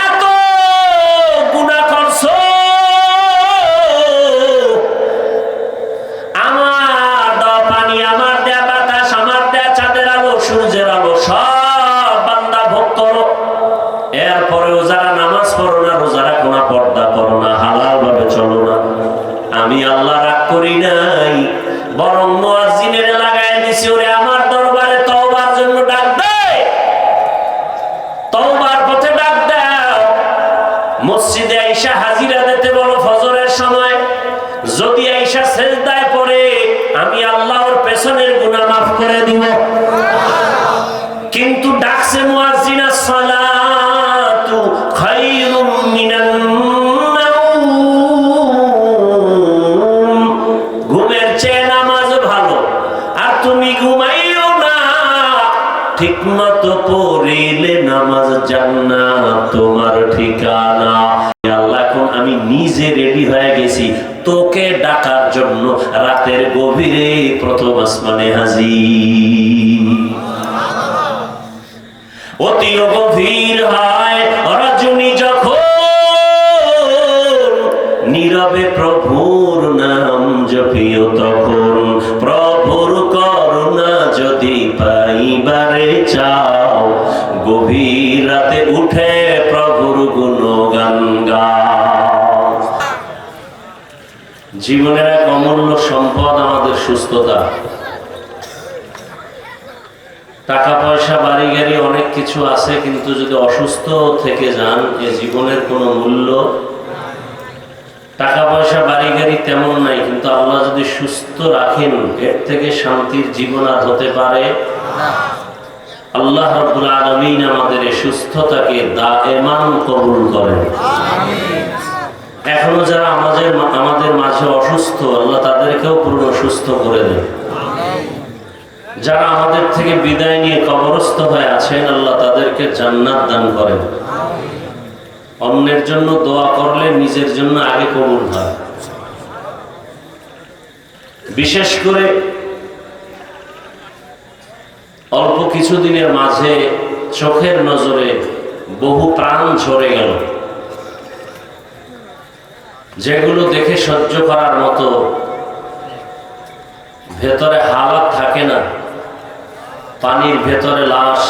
এত গুনাহ করছো, আমার দেওয়া পানি, আমার দেয়া বাতাস, আমার দেয়া চাঁদের আলো, সূর্যের আলো সব বান্দা ভোগ করো। এরপরেও যারা নামাজ পড়ো না, রোজা রাখো না, পর্দা করো না, হালাল ভাবে চলো না, আমি আল্লাহ রাগ করি নাই, বরং মুয়াজ্জিনের লাগায় দিছি, ওরে আমার দরবারে তওবার জন্য ডাক দে, তওবার পথে ডাক দাও। মসজিদে আইসা হাজিরা দিতে বলো ফজরের সময়, যদি আইসা সেজদায় পড়ে আমি আল্লাহ ওর পেছনের গুনাহ মাফ করে দিব। কিন্তু ডাকছে মুয়াজ্জিন, আসসালাতু খায়রুম মিনান নাওম, ঘুমের চেয়ে নামাজ ভালো, আর তুমি ঘুমাইও না, ঠিকমতো পড়িলে নামাজ জান্নাত তোমার ঠিকানা। আল্লাহ, এখন আমি নিজে রেডি হয়ে গেছি তোকে ডাকার জন্য, রাতের গভীরে প্রথম আসমানে হাজির। অতি গভীর হয় রজনী যখন, নীরবে প্রভুর নাম জপিও তখন, প্রভুর করুণা যদি পাইবারে চাও, গভীর রাতে উঠে প্রভুর গুণগান গাও। জীবনের এক অমূল্য সম্পদ আমাদের সুস্থতা। টাকা পয়সা বাড়ি গাড়ি অনেক কিছু আছে, কিন্তু যদি অসুস্থ থেকে যান এ জীবনের কোনো মূল্য। টাকা পয়সা বাড়ি গাড়ি তেমন নাই, কিন্তু আল্লাহ যদি সুস্থ রাখেন এর থেকে শান্তির জীবন আর হতে পারে। আল্লাহ রাব্বুল আলামিন আমাদের এই সুস্থতাকে দায়েমান কবুল করেন। এখনো যারা আমাদের মাঝে অসুস্থ, আল্লাহ তাদেরকেও পূর্ণ সুস্থ করে দেন। যারা আমাদের থেকে বিদায় নিয়ে কবরস্থ হয়ে আছেন, আল্লাহ তাদেরকে জান্নাত দান করেন। অন্যের জন্য দোয়া করলে নিজের জন্য আগে কবুল হয়। বিশেষ করে অল্প কিছুদিনের মাঝে চোখের নজরে বহু প্রাণ ঝরে গেল, যেগুলো দেখে সহ্য করার মতো ভেতরে হালাত থাকে না। পানির ভেতরে লাশ,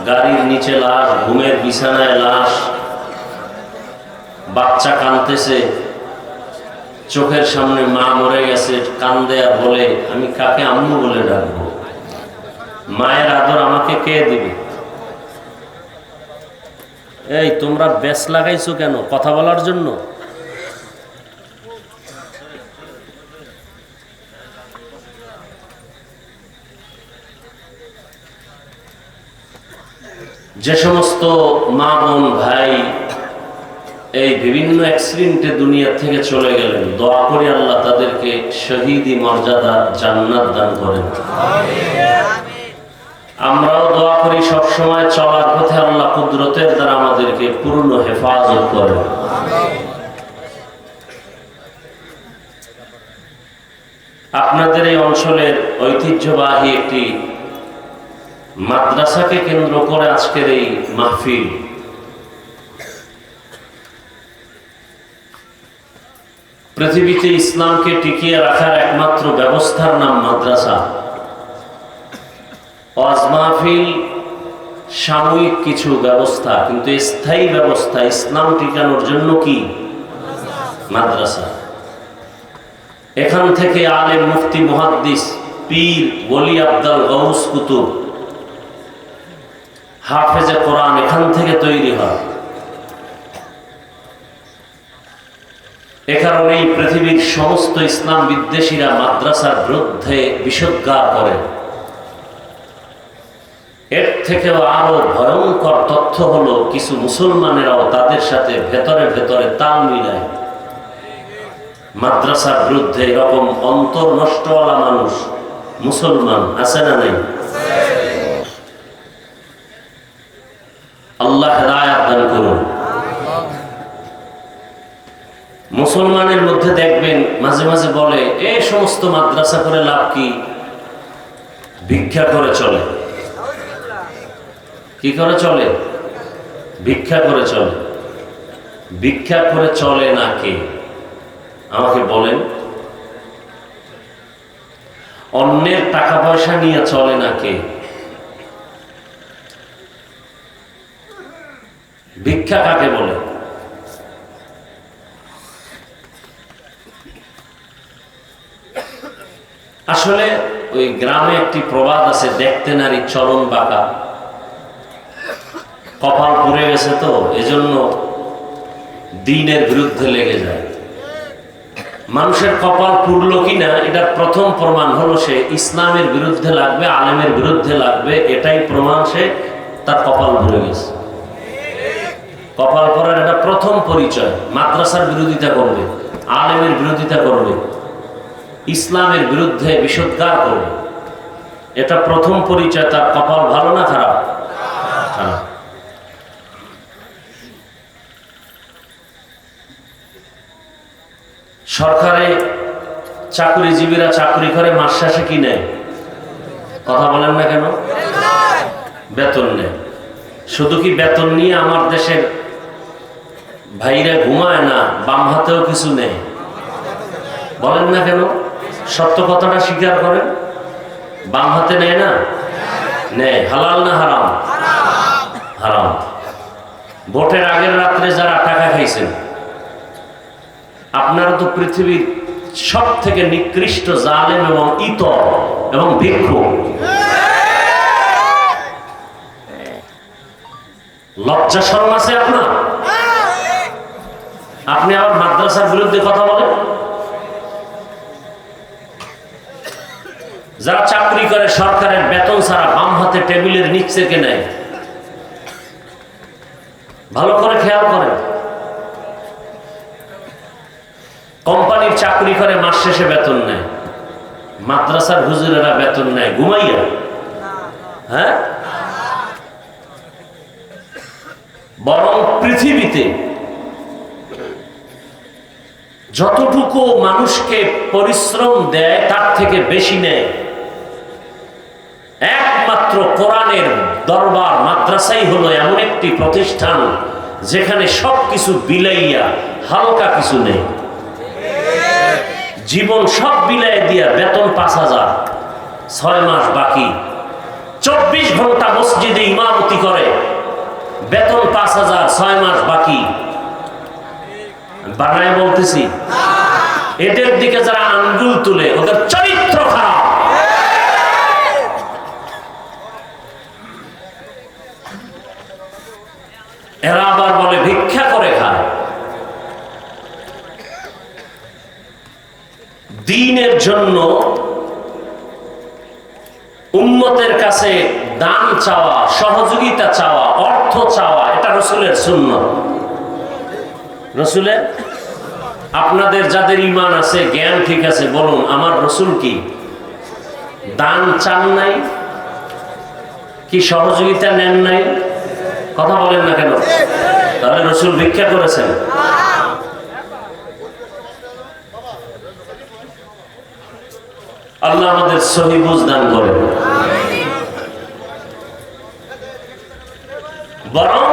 গাড়ির নিচে লাশ, ঘুমের বিছানায় লাশ, বাচ্চা কাঁদতেছে, চোখের সামনে মা মরে গেছে, কান্দে আর বলে আমি কাকে আম্মু বলে ডাকবো, মায়ের আদর আমাকে কে দিবে? এই তোমরা বেশ লাগাইছো কেন? কথা বলার জন্য? যে সমস্ত মা বোন ভাই এই বিভিন্ন অ্যাক্সিডেন্টে দুনিয়া থেকে চলে গেলেন, দোয়া করি আল্লাহ তাদেরকে শহীদি মর্যাদা জান্নাত দান করেন। আমরাও দোয়া করি সবসময় চলার পথে আল্লাহ কুদরতের দ্বারা আমাদেরকে পূর্ণ হেফাজত করেন। আপনাদের এই অঞ্চলের ঐতিহ্যবাহী একটি মাদ্রাসাকে কেন্দ্র করে আজকের এই মাহফিল। পৃথিবীতে ইসলামকে টিকিয়ে রাখার একমাত্র ব্যবস্থার নাম মাদ্রাসা। ওয়াজ মাহফিল সাময়িক কিছু ব্যবস্থা, কিন্তু স্থায়ী ব্যবস্থা ইসলাম টিকানোর জন্য কি? মাদ্রাসা। এখান থেকে আলেম, মুফতি, মুহাদ্দিস, পীর, ওলি, আব্দাল, গৌস, কুতুব, হাফেজে কোরআন এখান থেকে তৈরি হয়। এ কারণেই পৃথিবীর সমস্ত ইসলাম বিদ্বেষীরা মাদ্রাসার বিরুদ্ধে বিষোদ্গার করে। এর থেকেও আরো ভয়ঙ্কর তথ্য হলো কিছু মুসলমানেরাও তাদের সাথে ভেতরে ভেতরে তাল মিলায়। মাদ্রাসার বিরুদ্ধে এরকম অন্তর নষ্টওয়ালা মানুষ মুসলমান আছে না নাই? আল্লাহ হেদায়েত দান করুন। মুসলমানের মধ্যে দেখবেন মাঝে মাঝে বলে এই সমস্ত মাদ্রাসা করে লাভ কি? ভিক্ষা করে চলে। কি করে চলে? ভিক্ষা করে চলে। ভিক্ষা করে চলে না কে? আমাকে বলেন। অন্যের টাকা পয়সা নিয়ে চলে না কে? ভিক্ষা কাকে বলে? আসলে ওই গ্রামে একটি প্রবাদ আছে, দেখতে নারী চরণ বাঁকা। কপাল পুড়ে গেছে তো এজন্য দ্বীনের বিরুদ্ধে লেগে যায়। মানুষের কপাল পুড়লো কিনা এটার প্রথম প্রমাণ হলো সে ইসলামের বিরুদ্ধে লাগবে, আলেমের বিরুদ্ধে লাগবে, এটাই প্রমাণ সে তার কপাল পুড়ে গেছে। কপাল পড়ার এটা প্রথম পরিচয়। মাদ্রাসার বিরোধিতা করবে, আলেমের বিরোধিতা করবে, ইসলামের বিরুদ্ধে বিষোদ্গার করবে, এটা প্রথম পরিচয় তার কপাল ভালো না খারাপ? খারাপ। সরকারে চাকরিজীবীরা চাকরি করে, মাস শেষে কি নেয়? কথা বলেন না কেন? বেতন নেয়। শুধু কি বেতন নিয়ে আমার দেশের ভাইরা ঘুমায় না, বাম হাতেও কিছু নেই? বলেন না কেন? সত্য কথাটা স্বীকার করেন। বাম হাতে নেয় না? নেয়। হালাল না হারাম? হারাম। ভোটের আগের রাত্রে যারা টাকা খাইছেন, আপনারা তো পৃথিবীর সব থেকে নিকৃষ্ট জালেম এবং ইতর এবং ভিক্ষুক। লজ্জা শরম আছে আপনার? আপনি আবার মাদ্রাসার বিরুদ্ধে কথা বলেন। যারা চাকরি করে সরকারের বেতন ছাড়া বাম হাতে টেবিলের নিচ থেকে নেয়, ভালো করে খেয়াল করেন। কোম্পানির চাকরি করে মাস শেষে বেতন নেয়, মাদ্রাসার হুজুরেরা বেতন নেয় ঘুমাইয়া। হ্যাঁ, বরং পৃথিবীতে যতটুকু মানুষকে পরিশ্রম দেয় তার থেকে বেশি নেয় একমাত্র কোরআনের দরবার মাদ্রাসাই হলো এমন একটি প্রতিষ্ঠান যেখানে সবকিছু বিলাইয়া হালকা কিছু নেই। জীবন সব বিলাই দিয়া বেতন 5,000, 6 মাস বাকি, 24 ঘন্টা মসজিদে ইমামতি করে, বেতন 5,000, 6 মাস বাকি। বানায় বলতেছি, এদের দিকে যারা আঙ্গুল তুলে ওদের চরিত্র খারাপ। এরা আবার বলে ভিক্ষা করে খায়। দ্বীনের জন্য উম্মতের কাছে দান চাওয়া, সহযোগিতা চাওয়া, অর্থ চাওয়া, এটা রাসূলের সুন্নাত। রাসূলের, আপনাদের যাদের ঈমান আছে, জ্ঞান ঠিক আছে, বলুন আমার রাসূল কি দান চান নাই? কি সহযোগিতা নেন নাই? কথা বলেন না কেন? তাহলে রাসূল ভিক্ষা করেছেন? আল্লাহ আমাদের সহি বুঝ দান করেন। বরং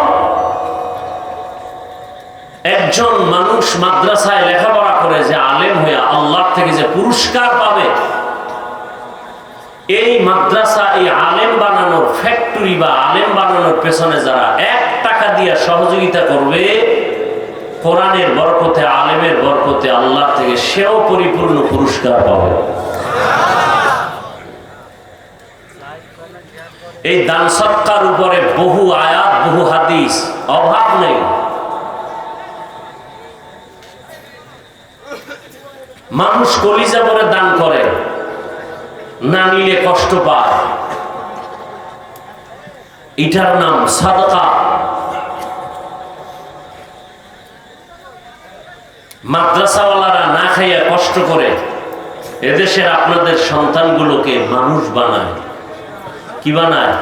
একজন মানুষ মাদ্রাসায় লেখাপড়া করে যে আলেম হয়ে আল্লাহ থেকে যে পুরস্কার পাবে, এই মাদ্রাসা, এই আলেম বানানোর ফ্যাক্টরি বা আলেম বানানোর পেছনে যারা 1 টাকা দিয়ে সহযোগিতা করবে, কোরআনের বরকতে, আলেমের বরকতে আল্লাহ থেকে সেও পরিপূর্ণ পুরস্কার পাবে। এই দান সৎকার উপরে বহু আয়াত, বহু হাদিস, অভাব নেই। মানুষ কলিজা ভরে দান করে, না নিলে কষ্ট পায়, এটার নাম সাদকা। মাদ্রাসাওয়ালারা না খাইয়া কষ্ট করে এদেশের আপনাদের সন্তানগুলোকে মানুষ বানায়। কি বানায়?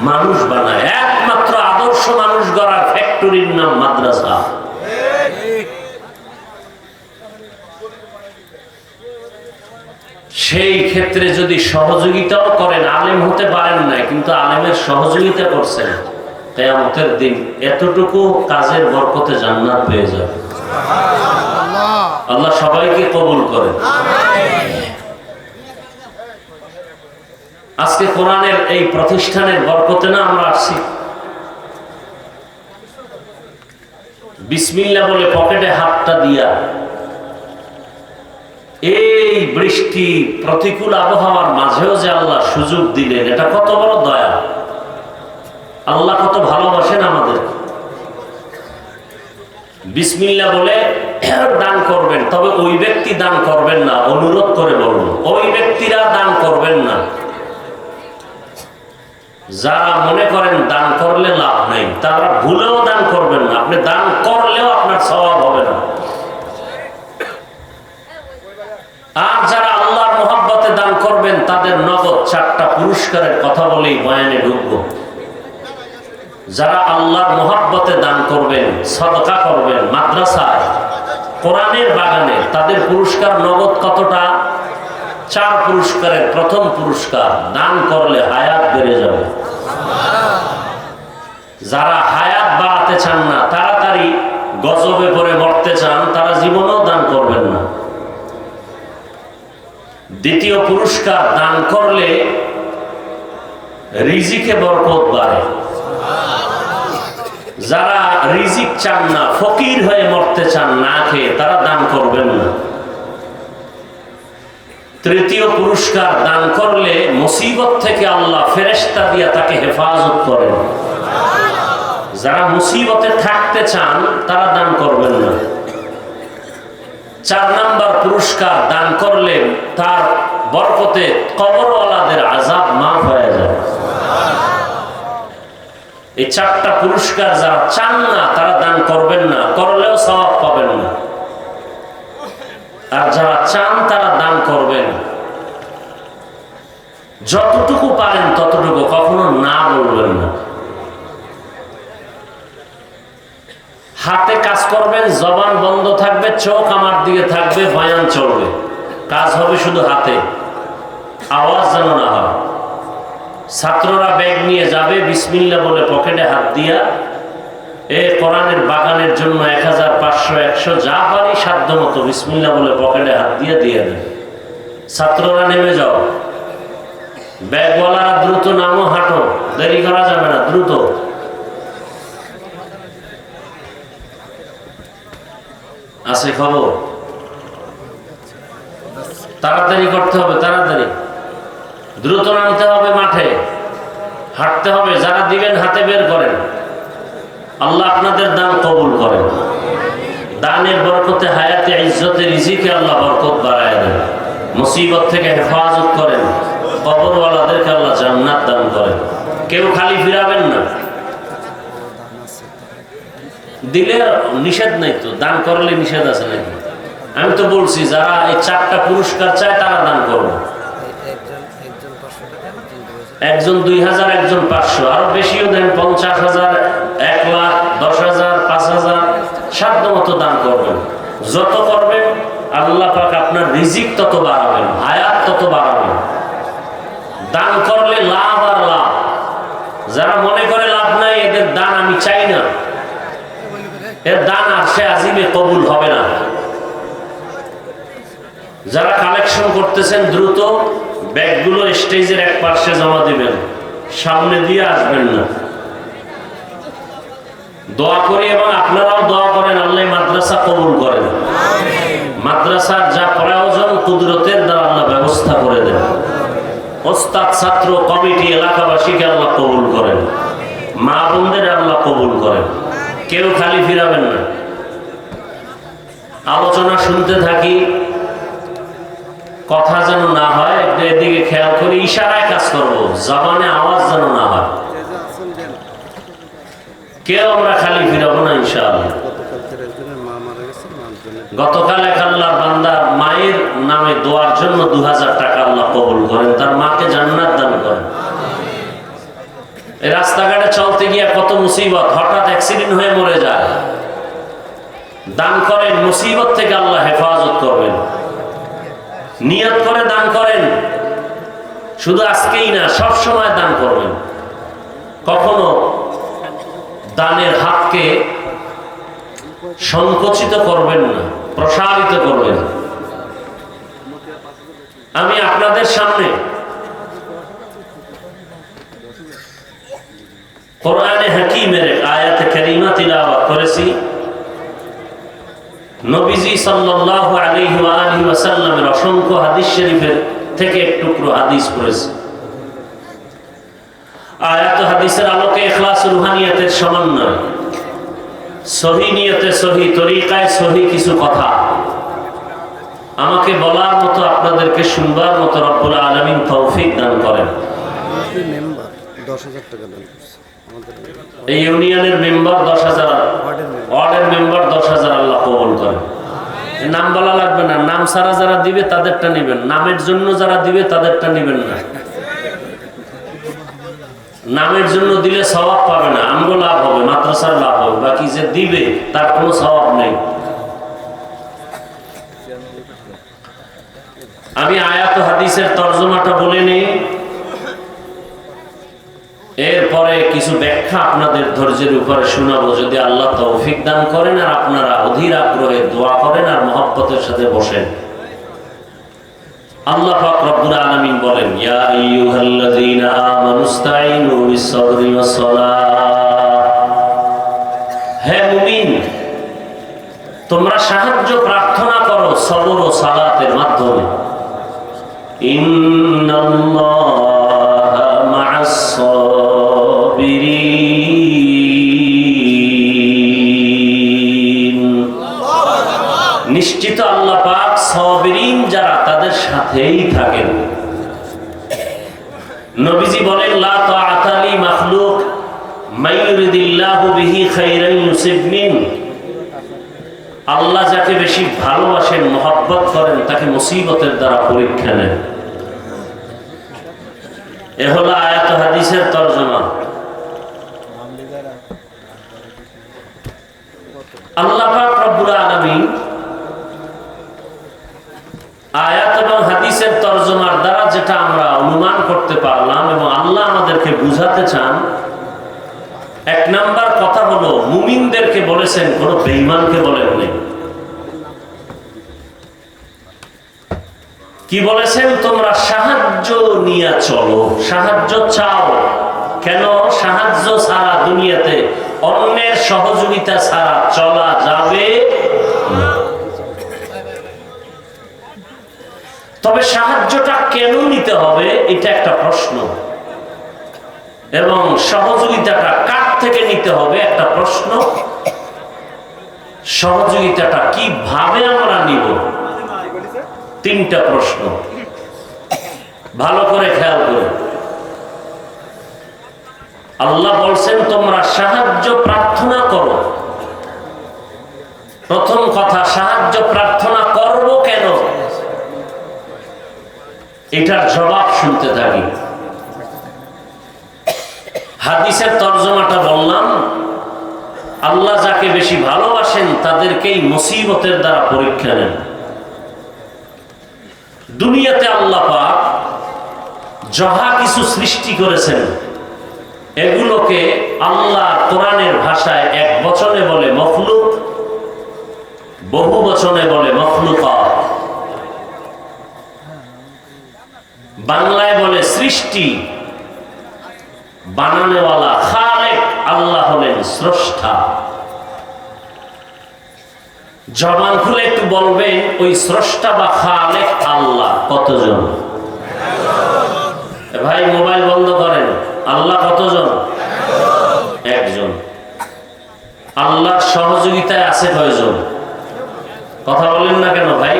মানুষ বানায়। একমাত্র আদর্শ মানুষ গড়ার ফ্যাক্টরির নাম মাদ্রাসা। সেই ক্ষেত্রে যদি সহযোগিতাও করেন, আলেম হতে পারেন না কিন্তু আলেমের সহযোগিতা করছেন, কিয়ামতের দিন এতটুকু কাজের বরকতে জান্নাত পেয়ে যাবে। আল্লাহ সবাইকে কবুল করেন। আজকে কোরআনের এই প্রতিষ্ঠানের বরকতে না আমরা আসছি। বিসমিল্লাহ বলে পকেটে হাতটা দিয়া এই বৃষ্টি প্রতিকূল আবহাওয়ার মাঝেও যে আল্লাহ সুযোগ দিলেন, এটা কত বড় দয়া। আল্লাহ কত ভালোবাসেন আমাদের। বিসমিল্লাহ বলে দান করবেন, তবে ওই ব্যক্তি দান করবেন না, অনুরোধ করে বলুন, ওই ব্যক্তিরা দান করবেন না যারা মনে করেন দান করলে লাভ নেই, তারা ভুলেও দান করবেন না। আপনি দান করলেও আপনার সওয়াব হবে না। আর যারা আল্লাহর মহব্বতে দান করবেন তাদের নগদ 4টা পুরস্কারের কথা বলেই বয়ানে ঢুকবো। যারা আল্লাহর মহব্বতে দান করবেন, সদকা করবেন মাদ্রাসায়, কোরআনের বাগানে, তাদের পুরস্কার নগদ কতটা? 4 পুরস্কারের প্রথম পুরস্কার, দান করলে হায়াত বেড়ে যাবে। যারা হায়াত বাড়াতে চান না, তাড়াতাড়ি গজবে পড়ে মরতে চান, তারা জীবনেও দান করবেন না। দ্বিতীয় পুরস্কার, দান করলে রিজিকে বরকত বাড়ে। যারা রিজিক চান না, ফকির হয়ে মরতে চান না খেয়ে, তারা দান করবেন না। তৃতীয় পুরস্কার, দান করলে মুসিবত থেকে আল্লাহ ফেরেশতা দিয়া তাকে হেফাজত করেন। যারা মুসিবতে থাকতে চান তারা দান করবেন না। 4 নাম্বার পুরস্কার, দান করলে তার বরকতে কবরওয়ালাদের আযাব মাফ হয়ে যায়। এই 4টা পুরস্কার যারা চান না তারা দান করবেন না, করলেও সওয়াব পাবেন না। আর যারা চান তারা দান করবেন। যতটুকু পারেন ততটুকু, কখনো না বলবেন না। হাতে কাজ করবেন, জবান বন্ধ থাকবে, চোখ আমার দিকে থাকবে, বয়ান চলবে, কাজ হবে শুধু হাতে, আওয়াজ যেন না হয়। ছাত্ররা ব্যাগ নিয়ে যাবে, বিসমিল্লাহ বলে পকেটে হাত দিয়া কোরআনের বাগানের জন্য 1500 100 যা পারি সাধ্য মতো বিসমিল্লাহ বলে পকেটে হাত দিয়ে দেন। ছাত্ররা নেমে যাও, ব্যাগওয়ালারা দ্রুত নামো, হাঁটো, দেরি করা যাবে না, দ্রুত। আছে খবর? তাড়াতাড়ি করতে হবে, তাড়াতাড়ি দ্রুত নামতে হবে, মাঠে হাঁটতে হবে। যারা দিবেন হাতে বের করেন। আল্লাহ আপনাদের দান কবুল করেন। দানের বরকতে হায়াতে, ইজ্জতে, রিজিকে আল্লাহ বরকত বাড়ায় দেন। মুসিবত থেকে হেফাজত করেন। কবরওয়ালাদেরকে আল্লাহ জান্নাত দান করেন। কেউ খালি ফিরাবেন না। দিলে নিষেধ নাই তো, দান করলে নিষেধ আছে নাকি? আমি তো বলছি যারা এই 4টা পুরস্কার চায় তারা দান করবে। একজন 2000, একজন 500, আরো বেশিও দেন, 50,000, 1 লাখ, 10,000, 5,000, সাধ্য মতো দান করবেন। যত করবেন আল্লাহ পাক আপনার রিজিক তত বাড়াবেন, হায়াত তত বাড়াবেন। দান করলে লাভ আর লাভ। যারা মনে করে লাভ নাই, এদের দান আমি চাই না, এর দান আরশে আজিমে কবুল হবে না। যারা কালেকশন করতেছেন দ্রুত ব্যাগগুলো স্টেজের এক পাশে জমা দিবেন, সামনে দিয়ে আসবেন না। দোয়া করি এবং আপনারাও দোয়া করেন আল্লাহ মাদ্রাসা কবুল করেন। মাদ্রাসার যা প্রয়োজন কুদরতের দ্বারা আল্লাহ ব্যবস্থা করে দেন। ওস্তাদ, ছাত্র, কমিটি, এলাকাবাসীকে আল্লাহ কবুল করেন। মা বোনদের আল্লাহ কবুল করেন। কেউ খালি ফিরাবেন না। আলোচনা শুনতে থাকি, কথা যেন না হয়, এদিকে খেয়াল করি, ইশারায় কাজ করব, জবানে আওয়াজ যেন না হয়। কেউ আমরা খালি ফিরাবো না ইনশাআল্লাহ। গতকাল এক আল্লাহর বান্দা মায়ের নামে দোয়ার জন্য 2000 টাকা আল্লাহ কবুল করেন, তার মাকে জান্নাত দান করেন। এই রাস্তাঘাটে চলতে গিয়ে কত মুসিবত, হঠাৎ অ্যাক্সিডেন্ট হয়ে মরে যায়। দান করেন, মুসিবত থেকে আল্লাহ হেফাজত করবেন। নিয়ত করে দান করেন, শুধু আজকেই না, সব সময় দান করবেন। কখনো দানের হাতকে সংকুচিত করবেন না, প্রসারিত করবেন। আমি আপনাদের সামনে কোরআনে হাকিমের আয়াতে কারিমা তিলাওয়াত করেছি। নবীজি সাল্লাল্লাহু আলাইহি ওয়া আলিহি ওয়াসাল্লামের অসংখ্য হাদিস শরীফের থেকে এক টুকরো হাদিস পড়েছি। আয়াত ও হাদিসের আলোকে ইখলাস রুহানিয়াতের সমন্বয়, সহি নিয়তে সহি তরিকায় সহি কিছু কথা আমাকে বলার মতো, আপনাদেরকে শুনবার মতো রব্বুল আলামিন তৌফিক দান করেন। এই ইউনিয়নের মেম্বার 10,000, ওয়ার্ডের মেম্বার 10,000 আল্লাহ কবুল করেন। নাম বলা লাগবে না, নাম ছাড়া যারা দিবে তাদেরটা নেবেন, নামের জন্য যারা দিবে তাদেরটা নেবেন না। নামের জন্য দিলে সওয়াব পাবে না, আমগো লাভ হবে, মাদ্রাসার লাভ হবে, বাকি যে দিবে তার কোনো সওয়াব নেই। আমি আয়াত ও হাদিসের তরজমাটা বলে নেই, এরপরে কিছু ব্যাখ্যা আপনাদের ধৈর্যের উপরে শোনাবো, যদি আল্লাহ তৌফিক দান করেন আর আপনারা অধীর আগ্রহে দোয়া করেন আর মহব্বতের সাথে বসেন। আল্লাহ পাক রব্বুল আলামিন বলেন, ইয়া আইয়ুহাল্লাযীনা আমানুস্তাঈনু বিস-সাবরি ওয়াস-সালাহ। হে মুমিন, তোমরা সাহায্য প্রার্থনা করো সবর ও সালাতের মাধ্যমে। ইন্নাল্লাহা মা'আস-সাবিরিন। নিশ্চিত আল্লাহ পাক সাবিরিন যারা তাদের সাথেই থাকেন। নবীজি বলেন, লা তাআতা লি মাখলুক মান ইউরিদিল্লাহু বিহি খাইরান ইউসিব মিন। আল্লাহ যাকে বেশি ভালোবাসেন, মহব্বত করেন, তাকে মুসিবতের দ্বারা পরীক্ষা নেন। এ হলো আয়াত ও হাদিসের তরজমা। আল্লাহ পাক রব্বুল আলামিন আয়াত এবং হাদিসের তরজমার দ্বারা যেটা আমরা অনুমান করতে পারলাম এবং আল্লাহ আমাদেরকে বুঝাতে চান, এক নাম্বার কথা হলো মুমিনদেরকে বলেছেন, কোনো বেঈমানকে বলেন নাই। কি বলেছেন? তোমরা সাহায্য নিয়ে চলো, সাহায্য চাও। কেন? সাহায্য ছাড়া দুনিয়াতে অন্যের সহযোগিতা ছাড়া চলা যাবে না। তবে সাহায্যটা কেন নিতে হবে এটা একটা প্রশ্ন, এবং সহযোগিতাটা কার থেকে নিতে হবে একটা প্রশ্ন। সহযোগিতাটা কিভাবে আমরা নিব, তিনটা প্রশ্ন। ভালো করে খেয়াল করুন। আল্লাহ বলছেন তোমরা সাহায্য প্রার্থনা করো। প্রথম কথা, সাহায্য প্রার্থনা করব কেন, এটার জবাব শুনতে থাকি। হাদিসের তরজমাটা বললাম, আল্লাহ যাকে বেশি ভালোবাসেন তাদেরকেই মুসিবতের দ্বারা পরীক্ষা নেন। দুনিয়াতে আল্লাহ পাক যাহা কিছু সৃষ্টি করেছেন এগুলোকে আল্লাহ কোরআনের ভাষায় এক বচনে বলে মখলুক, বহু বচনে বলে মখলুকাত। বাংলায় বলে সৃষ্টি, বানানেওয়ালা খালেক আল্লাহ হলেন স্রষ্টা। জবান খুলে একটু বলবেন ওই স্রষ্টা বা খালেক আল্লাহ কতজন? ভাই মোবাইল বন্ধ করেন। আল্লাহ কতজন? একজন। আল্লাহর সহযোগিতায় আছে কয়জন? কথা বলেন না কেন ভাই?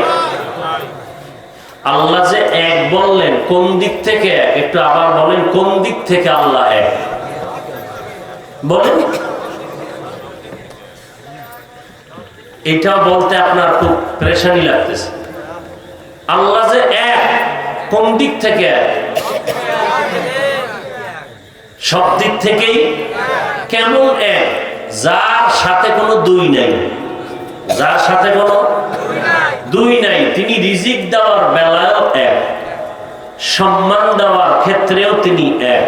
আল্লাহ যে এক বললেন, কোন দিক থেকে এক? একটু আবার বলেন, কোন দিক থেকে আল্লাহ এক বলেন? এটাও বলতে আপনার খুব পেরেশানি লাগতেছে। আল্লাহ যে এক, কোন দিক থেকে এক? সব দিক থেকেই। কেমন এক? যার সাথে কোনো দুই নাই, যার সাথে কোনো দুই নাই। তিনি রিজিক দেওয়ার বেলায়ও এক, সম্মান দেওয়ার ক্ষেত্রেও তিনি এক,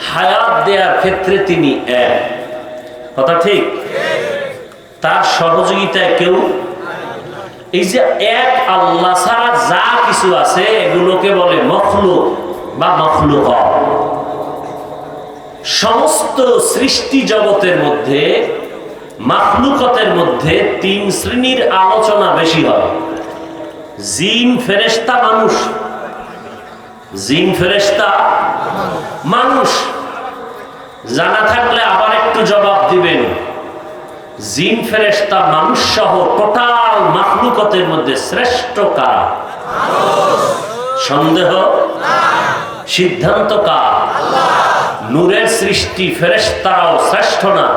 হায়াত দেওয়ার ক্ষেত্রে তিনি এক, কথা ঠিক? তার সহযোগিতায় কেউ, এই যে এক আল্লাহ ছাড়া যা কিছু আছে এগুলোকে বলে মখলুক বা মখলুক। সমস্ত সৃষ্টি জগতের মধ্যে মাখলুকতের মধ্যে তিন শ্রেণীর আলোচনা বেশি হয়: জিন, ফেরেশতা, মানুষ। জিন, ফেরেশতা, মানুষ। জানা থাকলে আবার একটু জবাব দিবেন। জিন, ফেরেশতা, মানুষ সহ টোটাল মাখলুকতের মধ্যে শ্রেষ্ঠ কারা? সন্দেহ? সিদ্ধান্ত কার? নূরের সৃষ্টি ফেরেশতারাও শ্রেষ্ঠ না,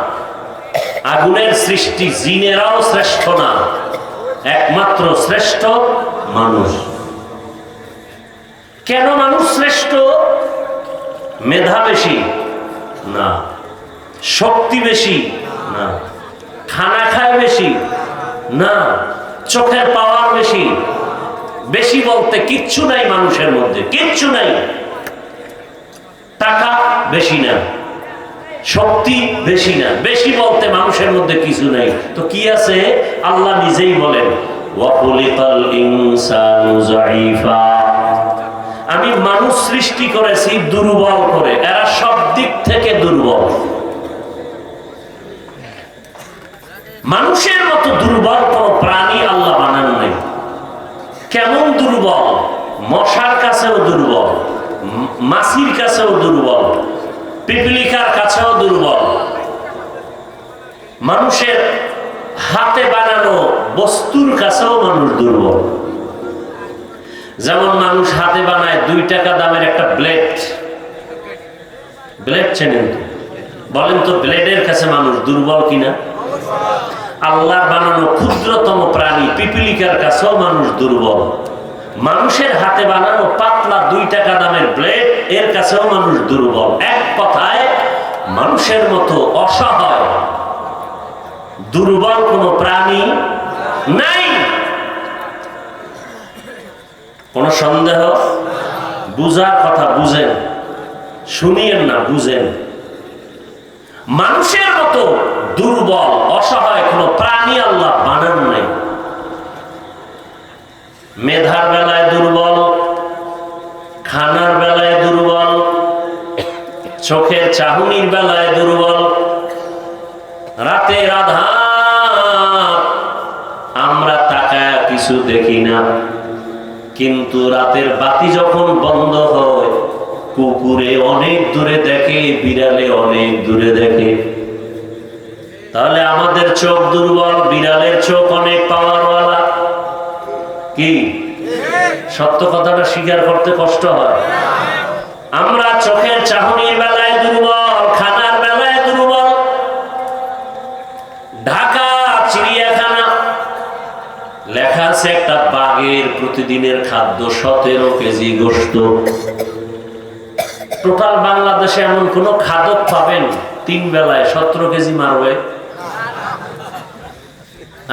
আগুনের সৃষ্টি জিনেরাও শ্রেষ্ঠ না, একমাত্র শ্রেষ্ঠ মানুষ। কেন মানুষ শ্রেষ্ঠ? মেধা বেশি না, শক্তি বেশি না, খানা খায় বেশি না, চোখের পাওয়ার বেশি। বেশি বলতে কিচ্ছু নাই মানুষের মধ্যে, কিচ্ছু নাই। টাকা বেশি না, শক্তি বেশি না, বেশি বলতে মানুষের মধ্যে কিছু নাই। তো কি আছে? আল্লাহ নিজেই বলেন, ওয়াকুলিকাল ইনসানু যায়ীফা, আমি মানুষ সৃষ্টি করেছি দুর্বল করে। এরা সব দিক থেকে দুর্বল। মানুষের মতো দুর্বল কোন প্রাণী আল্লাহ বানান নাই। কেমন দুর্বল? মশার কাছেও দুর্বল, মাছির কাছেও দুর্বল, পিপলিকার কাছেও দুর্বল। মানুষের হাতে বানানো বস্তুর কাছেও মানুষ দুর্বল। যেমন মানুষ হাতে বানায় 2 টাকা দামের একটা ব্লেড। ব্লেড চেনেন তো? বলেন তো ব্লেডের কাছে মানুষ দুর্বল কিনা? আল্লাহর বানানো ক্ষুদ্রতম প্রাণী পিপলিকার কাছেও মানুষ দুর্বল। মানুষের হাতে বানানো পাতলা 2 টাকা দামের ব্লেড, এর কাছেও মানুষ দুর্বল। এক কথায় মানুষের মতো অসহায় দুর্বল কোন প্রাণী নাই। কোন সন্দেহ? বুঝার কথা বুঝেন, শুনিয়েন না, বুঝেন। মানুষের মতো দুর্বল অসহায় কোন প্রাণী আল্লাহ বানান নাই। মেধার বেলায় দুর্বল, খানার বেলায় দুর্বল, চোখের চাহনির বেলায় দুর্বল। রাতের আঁধার আমরা তাকায় কিছু দেখি না, কিন্তু রাতের বাতি যখন বন্ধ হয়, কুকুরে অনেক দূরে দেখে, বিড়ালে অনেক দূরে দেখে। তাহলে আমাদের চোখ দুর্বল, বিড়ালের চোখ অনেক পাওয়ারওয়ালা। কি সত্য কথাটা স্বীকার করতে কষ্ট হয়? আমরা চোখের চাহনির বেলায় দুর্বল, খানার বেলায় দুর্বল। ঢাকা চিড়িয়াখানা লেখা আছে একটা বাঘের প্রতিদিনের খাদ্য 17 কেজি গোশত। টোটাল বাংলাদেশে এমন কোন খাদক পাবেন 3 বেলায় 17 কেজি মারবে?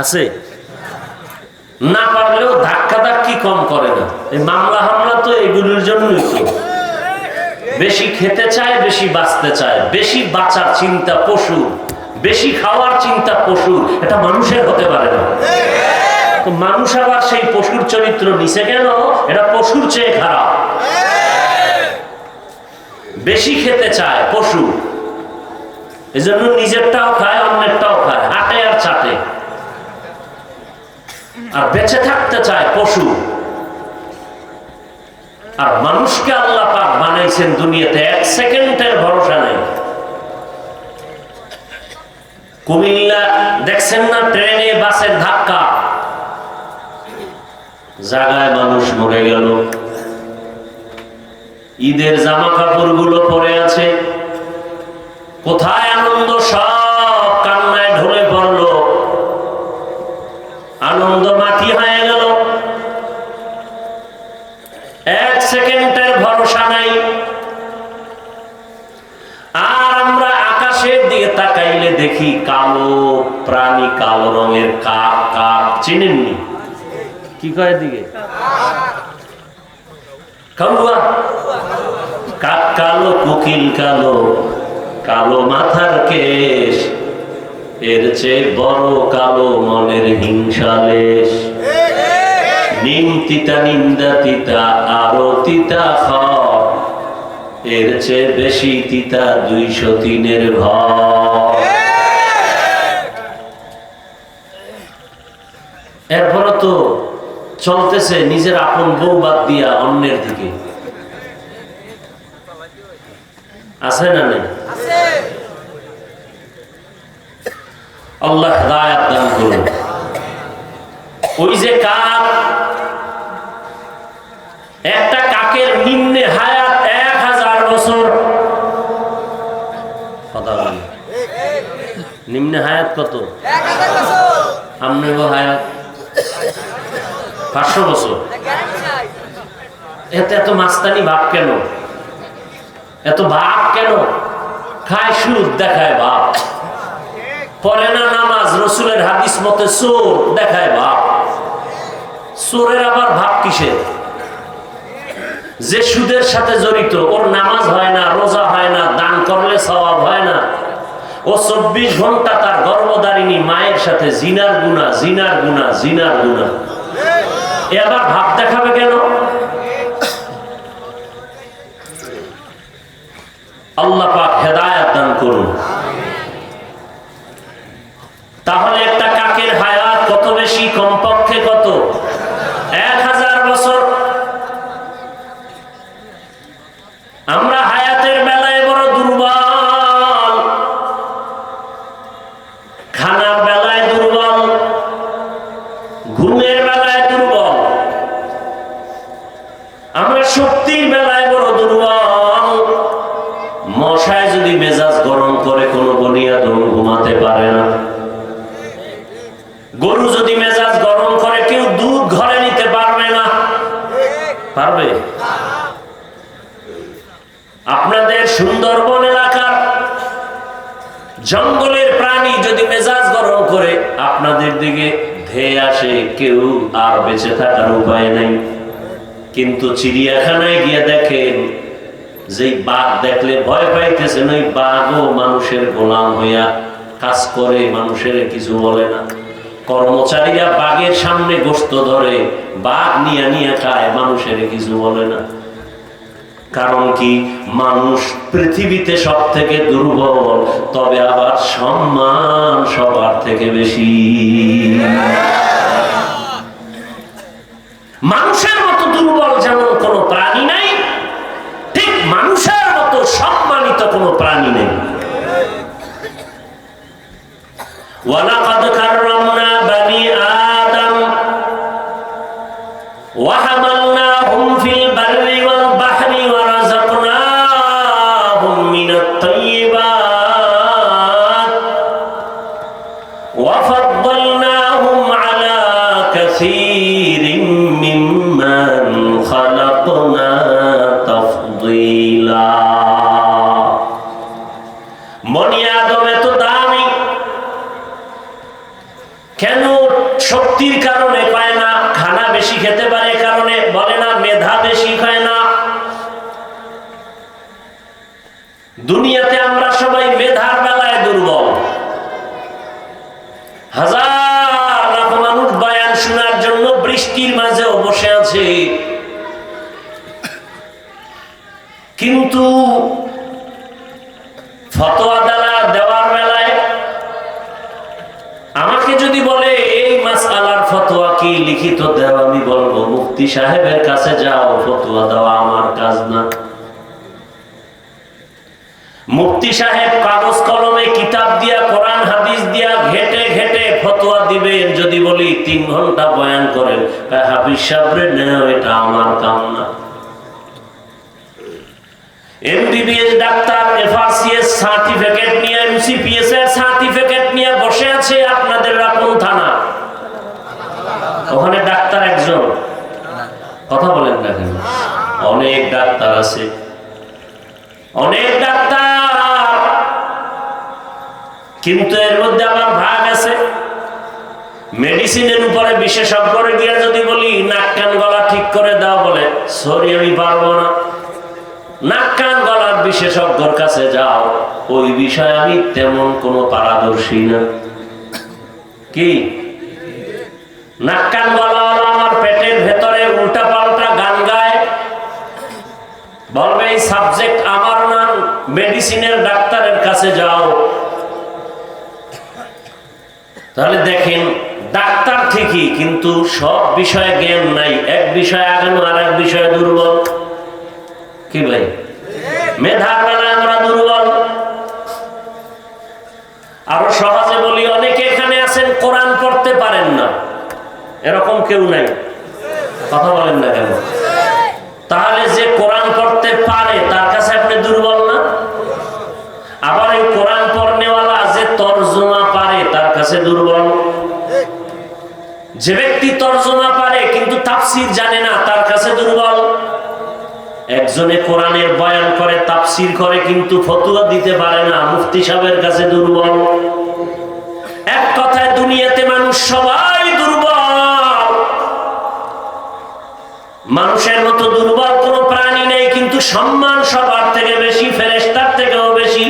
আছে? না পারলেও ধাক্কা ধাক্কি কম করে না। এই মামলা হামলা তো এগুলোর জন্যই তো। বেশি খেতে চায়, বেশি বাঁচতে চায়, বেশি বাঁচার চিন্তা পশু, বেশি খাওয়ার চিন্তা পশু। এটা মানুষের হতে পারে না। তো মানুষ আবার সেই পশুর চরিত্র নিছে কেন? এটা পশুর চেয়ে খারাপ। বেশি খেতে চায় পশু, এজন্য নিজেরটাও খায়, অন্যেরটাও খায়, হাঁটে আর চাটে। আর বেঁচে থাকতে চায় পশু। আর মানুষকে আল্লাহ পাক বানাইছেন দুনিয়াতে 1 সেকেন্ডের ভরসা নেই। কুমিল্লা দেখছেন না, ট্রেনে বাসের ধাক্কা, জায়গায় মানুষ মরে গেল। ঈদের জামা কাপড় গুলো পরে আছে, কোথায় আনন্দ? সব কান্নায় ঢলে পড়লো, আনন্দ মাটি হয়ে গেল। 1 সেকেন্ডের ভরসা নাই। আর আমরা আকাশের দিকে তাকাইলে দেখি কালো প্রাণী, কালো রঙের কাক। কাক চিনেননি? কি কয় দিকে? কালুয়া। কাক কালো, কোকিল কালো, কালো মাথার কেশ, এর চেয়ে বড় কালো মনের হিংসালেশ। নিম তিতা নিন্দা তিতা আরো তিতা খাও, এর চেয়ে বেশি তিতা 203-এর ঘর। এরপর তো চলতেছে নিজের আপন বউ বাদ দিয়া অন্যের দিকে। আছে না নেই? আল্লাহ হিদায়াত দান করুন। ওই যে কাক, একটা কাকের নিম্নে হায়াত 1000 বছর। কথা বলেন, নিম্নে হায়াত কত? 1000 বছর। আমনের হায়াত 500 বছর। এত এত মাস্তানি ভাব কেন? এত ভাব কেন? খায় সুদ, দেখায় ভাব। পড়ে না নামাজ, রসুলের হাদিস মতে চোর, দেখায় ভাব। চোরের আবার ভাব কিসের? যে সুদের সাথে জড়িত, ওর নামাজ হয় না, রোজা হয় না, দান করলে সওয়াব হয় না। ও 24 ঘন্টা তার গর্ভধারিণী মায়ের সাথে জিনার গুনাহ, জিনার গুনাহ, জিনার গুনাহ। এবার ভাব দেখাবে কেন? আল্লাহ পাক হেদায়েত দান করুন। তাহলে একটা কাকের হায়াত কত বেশি? কমপক্ষে কত? 1000 বছর। আমরা হায়াতের বেলায় বড় দুর্বল, খানার বেলায় দুর্বল, ঘুমের বেলায় দুর্বল, আমরা শক্তির বেলায় বড় দুর্বল। মশায় যদি মেজাজ গরম করে, কোনো বনিয়াদম ঘুমাতে পারে না। গরু যদি মেজাজ গরম করে, কেউ দুধ ঘরে নিতে পারবে না। পারবে? আপনাদের সুন্দরবন এলাকার জঙ্গলের প্রাণী যদি মেজাজ গরম করে আপনাদের দিকে ধেয়ে আসে, কেউ আর বেঁচে থাকার উপায় নেই। কিন্তু চিড়িয়াখানায় গিয়ে দেখেন, যে বাঘ দেখলে ভয় পাইতেছেন, ওই বাঘও মানুষের গোলাম হইয়া কাজ করে, মানুষের কিছু বলে না। কর্মচারীরা বাঘের সামনে গোশত ধরে, বাঘ নিয়ে নিয়ে খায়, মানুষের কিছু বলে না। কারণ কি? মানুষ পৃথিবীতে সব থেকে দুর্বল, তবে আবার সম্মান সবার থেকে বেশি। মানুষের মতো দুর্বল যেমন কোনো প্রাণী নাই, ঠিক মানুষের মতো সম্মানিত কোনো প্রাণী নেই। ওয়ালাকাদ কাররামনা বানি আদম ওয়া হামালনাহুম ফিল বাররি ওয়াল বাহরি ওয়া রাযাকনাহুম মিনাত তাইয়্যিবাত ওয়া ফাদ্দালনাহুম আলা কাসীরিম মিম্মান খালাকনা তাফদীলা। বনি আদম এত দামি কেন? শক্তির কারণে পায় না, খানা বেশি খেতে পারে কারণে, বলে না মেধা বেশি খায় না। দুনিয়াতে আমরা সবাই মেধার বেলায় দুর্বল। হাজার লাখ মানুষ বয়ান শোনার জন্য বৃষ্টির মাঝেও বসে আছে, কিন্তু ফতোয়া দেওয়ার বেলায় আমাকে যদি বলে এই মাসআলার ফতোয়া কি, লিখিত দাও, আমি বলবো মুফতি সাহেবের কাছে যাও, ফতোয়া দেওয়া আমার কাজ না। মুফতি সাহেব কাগজ কলমে কিতাব দিয়া, কোরআন হাদিস দিয়া ঘেটে ঘেটে ফতোয়া দিবেন। যদি বলি 3 ঘন্টা বয়ান করেন, হাফিজ সাহেবরে নেও, এটা আমার কাম না। এমবিবিএস ডাক্তার এফআরসিএস সার্টিফিকেট নিয়ে, এমসিপিএস এর সার্টিফিকেট নিয়ে বসে আছে আপনাদের কোন থানা? ওখানে ডাক্তার একজন, কথা বলেন না কেন? অনেক ডাক্তার আছে, অনেক ডাক্তার, কিন্তু এর মধ্যে আবার ভাগ আছে। মেডিসিনের উপরে বিশেষজ্ঞরে গিয়ে যদি বলি নাক কান গলা ঠিক করে দাও, বলে সরি আমি পারবো না। নাক কান গলার বিশেষজ্ঞর কাছে যাও, ওই বিষয়ে আমি তেমন কোনো পারদর্শী না। কি নাক কান গলা আমার পেটের ভেতরে উল্টা পাল্টা গান গায়, বলবে এই সাবজেক্ট আমার না, মেডিসিনের ডাক্তারের কাছে যাও। তাহলে দেখেন ডাক্তার ঠিকই, কিন্তু সব বিষয়ে জ্ঞান নাই, এক বিষয়ে আগানো আর এক বিষয়ে দুর্বল। কি ভাই, মেধার বেলায় আমরা দুর্বল। আরো সহজে বলি, অনেকে এখানে আছেন কোরআন পড়তে পারেন না, এরকম কেউ নাই? কথা বলেন না কেন? তাহলে যে কোরআন পড়তে পারে তার কাছে আপনি দুর্বল না? আবার এই কোরআন পড়নেওয়ালা যে তরজমা পারে তার কাছে দুর্বল। যে ব্যক্তি তরজমা পারে কিন্তু তাফসীর জানে না তার কাছে দুর্বল। একজনে কোরআনের বয়ান করে, তাফসীর করে, কিন্তু ফতোয়া দিতে পারে না, মুফতি সাহেবের কাছে দুর্বল। এক কথায় দুনিয়াতে মানুষ সবাই দুর্বল। মানুষের মতো দুর্বল কোনো প্রাণী নেই, কিন্তু সম্মান সবার থেকে বেশি, ফেরেশতার থেকেও বেশি,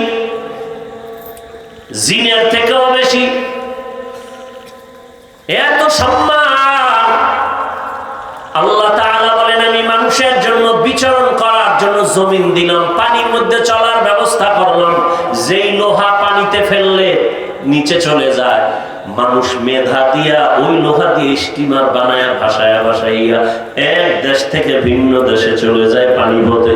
জিনের থেকেও বেশি। এত সম্মান। আল্লাহ তাআলা বলেন, আমি মানুষের জন্য বিচরণ করার জন্য জমিন দিলাম, পানির মধ্যে চলার ব্যবস্থা করলাম। যেই লোহা পানিতে ফেললে নিচে চলে যায়, মানুষ মেধা দিয়া ওই লোহা দিয়ে স্টিমার বানায়া ভাসায়া ভাসাইয়া এক দেশ থেকে ভিন্ন দেশে চলে যায় পানি পথে।